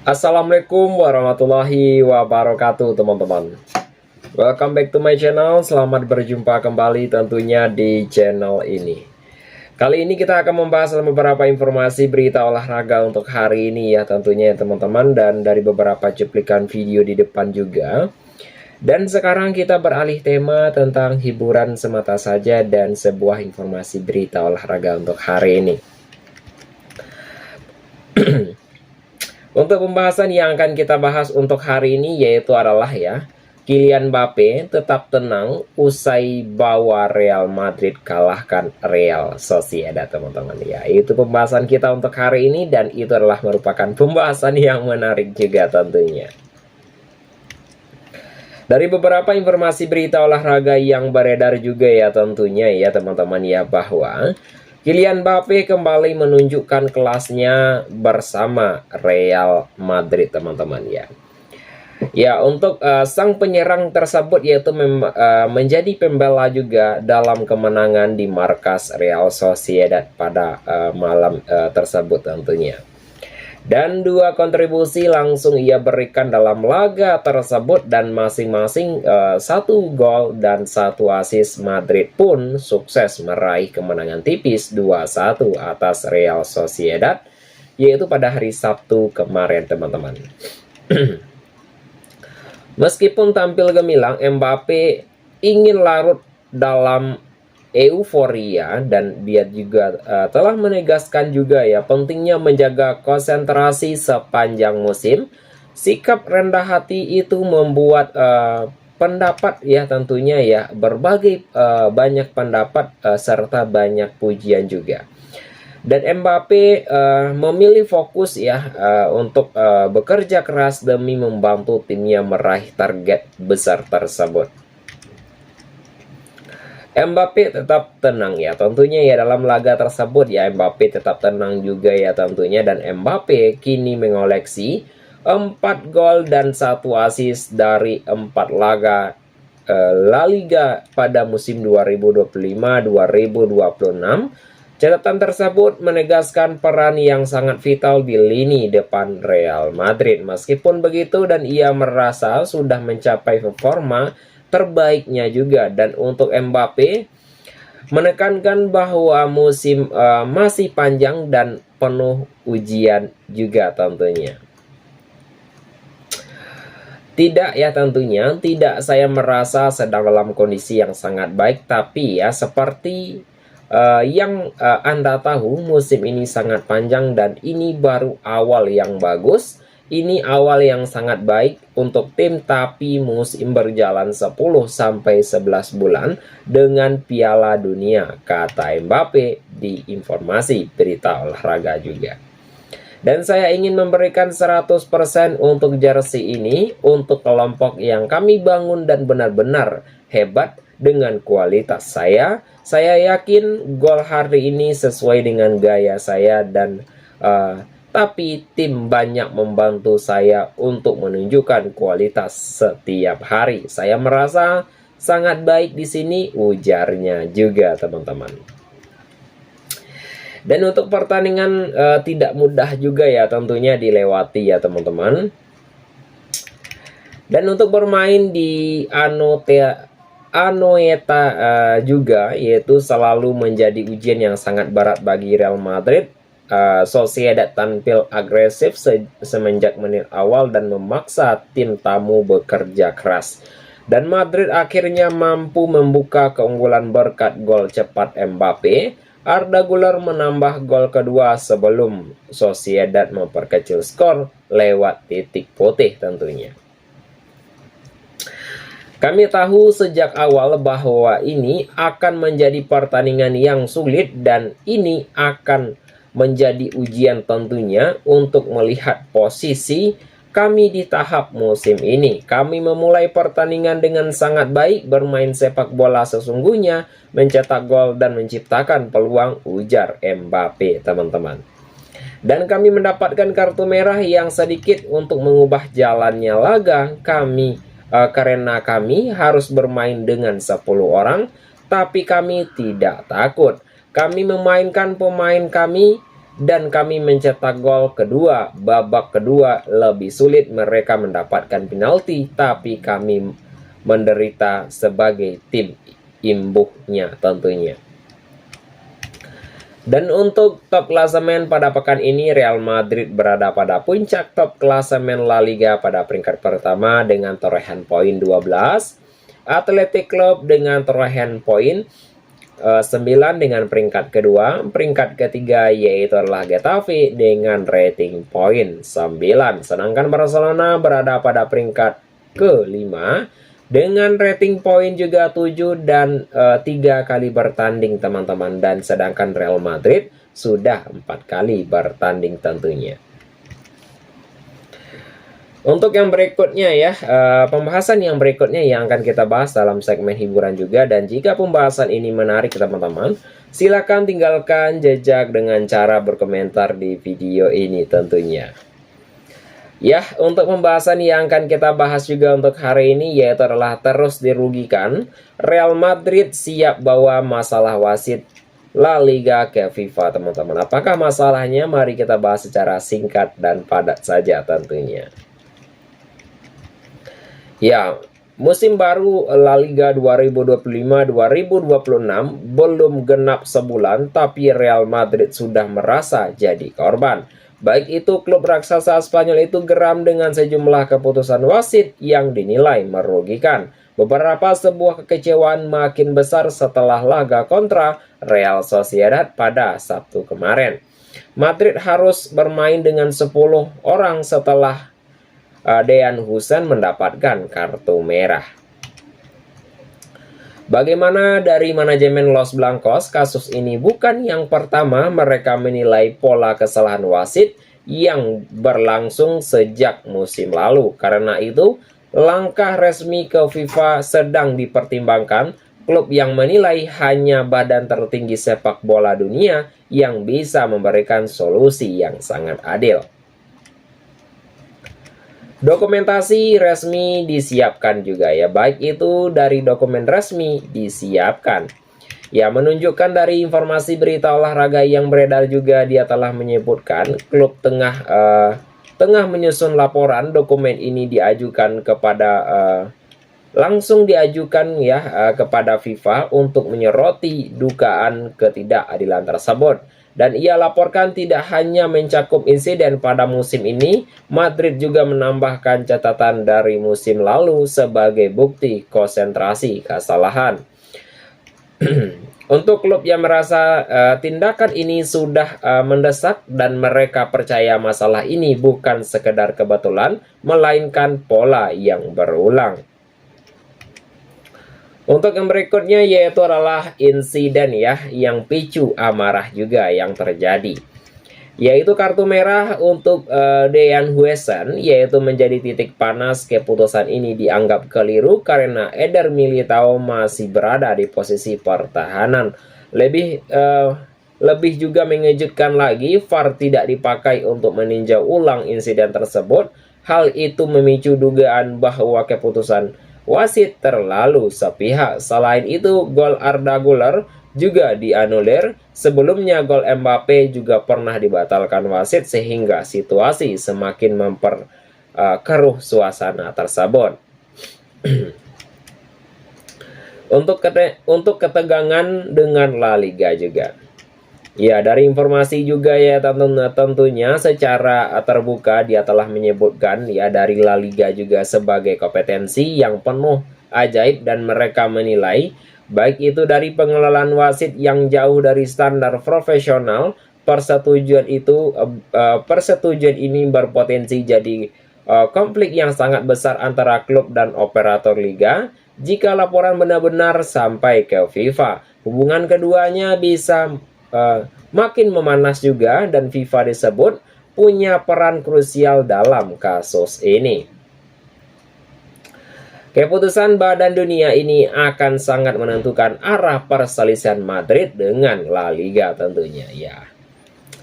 Assalamualaikum warahmatullahi wabarakatuh teman-teman. Welcome back to my channel. Selamat berjumpa kembali tentunya di channel ini. Kali ini kita akan membahas beberapa informasi berita olahraga untuk hari ini ya tentunya ya teman-teman. Dan dari beberapa cuplikan video di depan juga. Dan sekarang kita beralih tema tentang hiburan semata saja dan sebuah informasi berita olahraga untuk hari ini. Untuk pembahasan yang akan kita bahas untuk hari ini yaitu adalah ya, Kylian Mbappe tetap tenang usai bawa Real Madrid kalahkan Real Sociedad teman-teman ya. Itu pembahasan kita untuk hari ini dan itu adalah merupakan pembahasan yang menarik juga tentunya. Dari beberapa informasi berita olahraga yang beredar juga ya tentunya ya teman-teman ya, bahwa Kylian Mbappe kembali menunjukkan kelasnya bersama Real Madrid teman-teman ya. Ya, untuk sang penyerang tersebut yaitu menjadi pembela juga dalam kemenangan di markas Real Sociedad pada malam tersebut tentunya. Dan dua kontribusi langsung ia berikan dalam laga tersebut dan masing-masing satu gol dan satu assist. Madrid pun sukses meraih kemenangan tipis 2-1 atas Real Sociedad yaitu pada hari Sabtu kemarin teman-teman. Meskipun tampil gemilang, Mbappe ingin larut dalam euforia dan dia juga telah menegaskan juga ya pentingnya menjaga konsentrasi sepanjang musim. Sikap rendah hati itu membuat pendapat ya tentunya ya berbagai banyak pendapat serta banyak pujian juga. Dan Mbappe memilih fokus ya untuk bekerja keras demi membantu timnya meraih target besar tersebut. Mbappe tetap tenang ya tentunya ya dalam laga tersebut ya. Mbappe tetap tenang juga ya tentunya, dan Mbappe kini mengoleksi 4 gol dan 1 assist dari 4 laga La Liga pada musim 2025-2026. Catatan tersebut menegaskan peran yang sangat vital di lini depan Real Madrid. Meskipun begitu dan ia merasa sudah mencapai performa terbaiknya juga, dan untuk Mbappe menekankan bahwa musim masih panjang dan penuh ujian juga tentunya. Tidak ya tentunya, tidak saya merasa sedang dalam kondisi yang sangat baik, tapi ya seperti yang Anda tahu musim ini sangat panjang dan ini baru awal yang bagus. Ini awal yang sangat baik untuk tim, tapi musim berjalan 10-11 bulan dengan Piala Dunia, kata Mbappe di informasi berita olahraga juga. Dan saya ingin memberikan 100% untuk jersey ini untuk kelompok yang kami bangun dan benar-benar hebat dengan kualitas saya. Saya yakin gol hari ini sesuai dengan gaya saya dan tapi tim banyak membantu saya untuk menunjukkan kualitas setiap hari. Saya merasa sangat baik di sini, ujarnya juga teman-teman. Dan untuk pertandingan tidak mudah juga ya tentunya dilewati ya teman-teman. Dan untuk bermain di Anoeta juga yaitu selalu menjadi ujian yang sangat berat bagi Real Madrid. Sociedad tampil agresif semenjak menit awal dan memaksa tim tamu bekerja keras. Dan Madrid akhirnya mampu membuka keunggulan berkat gol cepat Mbappe. Arda Güler menambah gol kedua sebelum Sociedad memperkecil skor lewat titik putih tentunya. Kami tahu sejak awal bahwa ini akan menjadi pertandingan yang sulit dan ini akan menjadi ujian tentunya untuk melihat posisi kami di tahap musim ini. Kami memulai pertandingan dengan sangat baik, bermain sepak bola sesungguhnya, mencetak gol dan menciptakan peluang, ujar Mbappe teman-teman. Dan kami mendapatkan kartu merah yang sedikit untuk mengubah jalannya laga karena kami harus bermain dengan 10 orang, tapi kami tidak takut. Kami memainkan pemain kami dan kami mencetak gol kedua. Babak kedua lebih sulit, mereka mendapatkan penalti, tapi kami menderita sebagai tim imbuhnya tentunya. Dan untuk top klasemen pada pekan ini, Real Madrid berada pada puncak top klasemen La Liga pada peringkat pertama dengan torehan poin 12. Athletic Club dengan torehan poin 9 dengan peringkat kedua. Peringkat ketiga yaitu adalah Getafe dengan rating poin 9. Sedangkan Barcelona berada pada peringkat kelima dengan rating poin juga 7 dan 3 kali bertanding teman-teman. Dan sedangkan Real Madrid sudah 4 kali bertanding tentunya. Untuk yang berikutnya ya, pembahasan yang berikutnya yang akan kita bahas dalam segmen hiburan juga. Dan jika pembahasan ini menarik teman-teman, silakan tinggalkan jejak dengan cara berkomentar di video ini tentunya. Ya, untuk pembahasan yang akan kita bahas juga untuk hari ini yaitu adalah terus dirugikan. Real Madrid siap bawa masalah wasit La Liga ke FIFA teman-teman. Apakah masalahnya? Mari kita bahas secara singkat dan padat saja tentunya. Ya, musim baru La Liga 2025-2026 belum genap sebulan, tapi Real Madrid sudah merasa jadi korban. Baik itu klub raksasa Spanyol itu geram dengan sejumlah keputusan wasit yang dinilai merugikan. Beberapa sebuah kekecewaan makin besar setelah laga kontra Real Sociedad pada Sabtu kemarin. Madrid harus bermain dengan 10 orang setelah Dean Huijsen mendapatkan kartu merah. Bagaimana dari manajemen Los Blancos, kasus ini bukan yang pertama mereka menilai pola kesalahan wasit yang berlangsung sejak musim lalu. Karena itu, langkah resmi ke FIFA sedang dipertimbangkan. Klub yang menilai hanya badan tertinggi sepak bola dunia yang bisa memberikan solusi yang sangat adil. Dokumentasi resmi disiapkan juga ya, baik itu dari dokumen resmi disiapkan. Ya, menunjukkan dari informasi berita olahraga yang beredar juga, dia telah menyebutkan klub tengah menyusun laporan. Dokumen ini diajukan kepada langsung diajukan ya kepada FIFA untuk menyoroti dugaan ketidakadilan tersebut. Dan ia laporkan tidak hanya mencakup insiden pada musim ini, Madrid juga menambahkan catatan dari musim lalu sebagai bukti konsentrasi kesalahan. Untuk klub yang merasa tindakan ini sudah mendesak dan mereka percaya masalah ini bukan sekedar kebetulan, melainkan pola yang berulang. Untuk yang berikutnya yaitu adalah insiden ya yang picu amarah juga yang terjadi, yaitu kartu merah untuk Dean Huijsen, yaitu menjadi titik panas. Keputusan ini dianggap keliru karena Eder Militao masih berada di posisi pertahanan. Lebih juga mengejutkan lagi, VAR tidak dipakai untuk meninjau ulang insiden tersebut. Hal itu memicu dugaan bahwa keputusan wasit terlalu sepihak. Selain itu, gol Arda Güler juga dianulir. Sebelumnya gol Mbappe juga pernah dibatalkan wasit sehingga situasi semakin memperkeruh suasana tersebut. Untuk ketegangan dengan La Liga juga. Ya, dari informasi juga ya tentunya secara terbuka dia telah menyebutkan ya dari La Liga juga sebagai kompetensi yang penuh ajaib, dan mereka menilai baik itu dari pengelolaan wasit yang jauh dari standar profesional. Persetujuan ini berpotensi jadi konflik yang sangat besar antara klub dan operator liga jika laporan benar-benar sampai ke FIFA. Hubungan keduanya bisa makin memanas juga, dan FIFA disebut punya peran krusial dalam kasus ini. Keputusan Badan Dunia ini akan sangat menentukan arah perselisihan Madrid dengan La Liga tentunya ya.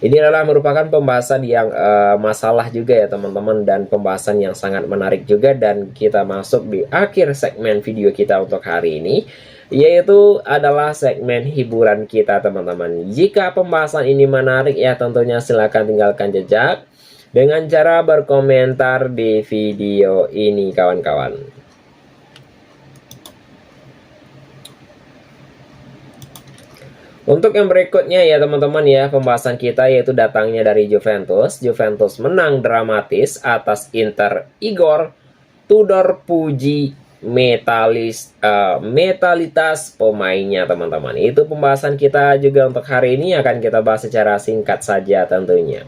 Ini adalah merupakan pembahasan yang masalah juga ya teman-teman, dan pembahasan yang sangat menarik juga. Dan kita masuk di akhir segmen video kita untuk hari ini. yaitu adalah segmen hiburan kita teman-teman. Jika pembahasan ini menarik ya tentunya silahkan tinggalkan jejak dengan cara berkomentar di video ini kawan-kawan. Untuk yang berikutnya ya teman-teman ya, pembahasan kita yaitu datangnya dari Juventus. Juventus menang dramatis atas Inter. Igor Tudor puji metalitas pemainnya teman-teman. Itu pembahasan kita juga untuk hari ini, akan kita bahas secara singkat saja tentunya.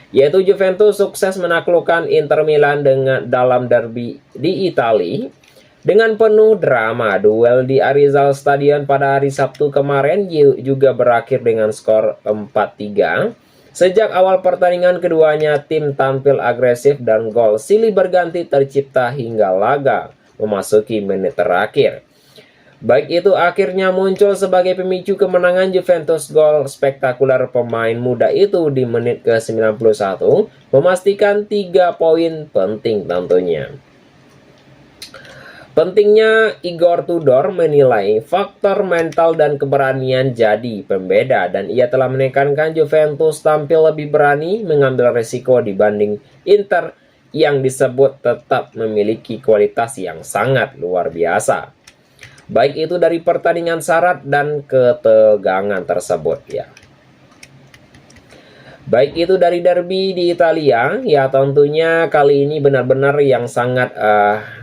Yaitu Juventus sukses menaklukkan Inter Milan dalam derby di Italia dengan penuh drama. Duel di Arizal Stadion pada hari Sabtu kemarin juga berakhir dengan skor 4-3. Sejak awal pertandingan keduanya tim tampil agresif dan gol silih berganti tercipta hingga laga memasuki menit terakhir. Baik itu akhirnya muncul sebagai pemicu kemenangan Juventus. Gol spektakuler pemain muda itu di menit ke-91 memastikan 3 poin penting tentunya. Pentingnya Igor Tudor menilai faktor mental dan keberanian jadi pembeda, dan ia telah menekankan Juventus tampil lebih berani mengambil resiko dibanding Inter yang disebut tetap memiliki kualitas yang sangat luar biasa. Baik itu dari pertandingan syarat dan ketegangan tersebut ya. Baik itu dari derby di Italia ya, tentunya kali ini benar-benar yang sangat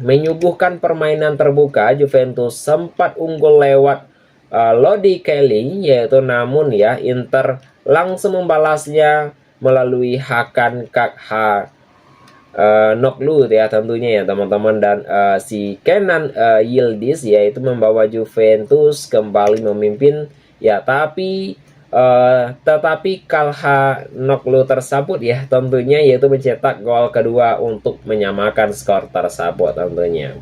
menyuguhkan permainan terbuka. Juventus sempat unggul lewat Lodi Kelly yaitu, namun ya Inter langsung membalasnya melalui Hakan Kakha Noklu ya tentunya ya teman-teman, dan si Kenan Yildiz yaitu membawa Juventus kembali memimpin ya, tetapi Kakha Noklu tersebut ya tentunya yaitu mencetak gol kedua untuk menyamakan skor tersebut tentunya.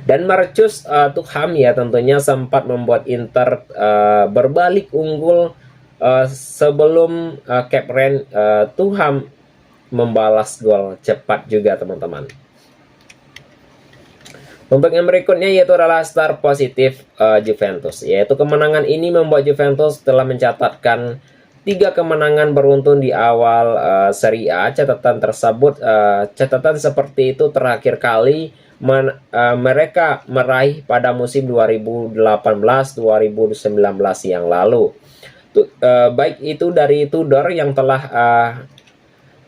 Dan Marcus Thuram ya tentunya sempat membuat Inter berbalik unggul sebelum Kapten Thuram membalas gol cepat juga teman-teman. Untuk yang berikutnya yaitu adalah star positif Juventus, yaitu kemenangan ini membuat Juventus telah mencatatkan 3 kemenangan beruntun di awal Serie A. Catatan seperti itu terakhir kali mereka meraih pada musim 2018-2019 yang lalu. Baik itu dari Tudor yang telah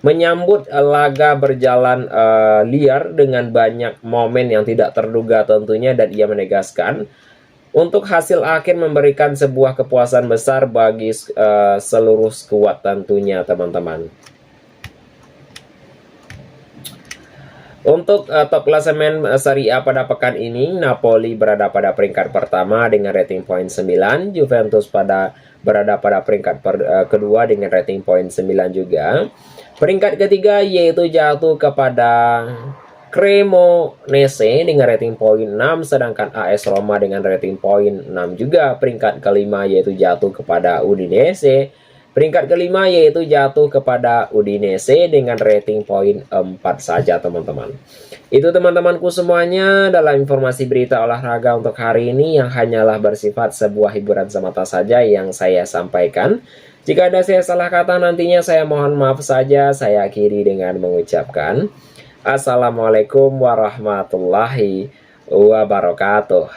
menyambut laga berjalan liar dengan banyak momen yang tidak terduga tentunya, dan ia menegaskan untuk hasil akhir memberikan sebuah kepuasan besar bagi seluruh skuad tentunya teman-teman. Untuk top klasemen Serie A pada pekan ini, Napoli berada pada peringkat pertama dengan rating poin 9, Juventus berada pada peringkat kedua dengan rating poin 9 juga. Peringkat ketiga yaitu jatuh kepada Cremonese dengan rating poin 6, sedangkan AS Roma dengan rating poin 6 juga. Peringkat kelima yaitu jatuh kepada Udinese. Peringkat kelima yaitu jatuh kepada Udinese dengan rating poin 4 saja teman-teman. Itu teman-temanku semuanya dalam informasi berita olahraga untuk hari ini yang hanyalah bersifat sebuah hiburan semata saja yang saya sampaikan. Jika ada saya salah kata nantinya saya mohon maaf saja. Saya akhiri dengan mengucapkan Assalamualaikum warahmatullahi wabarakatuh.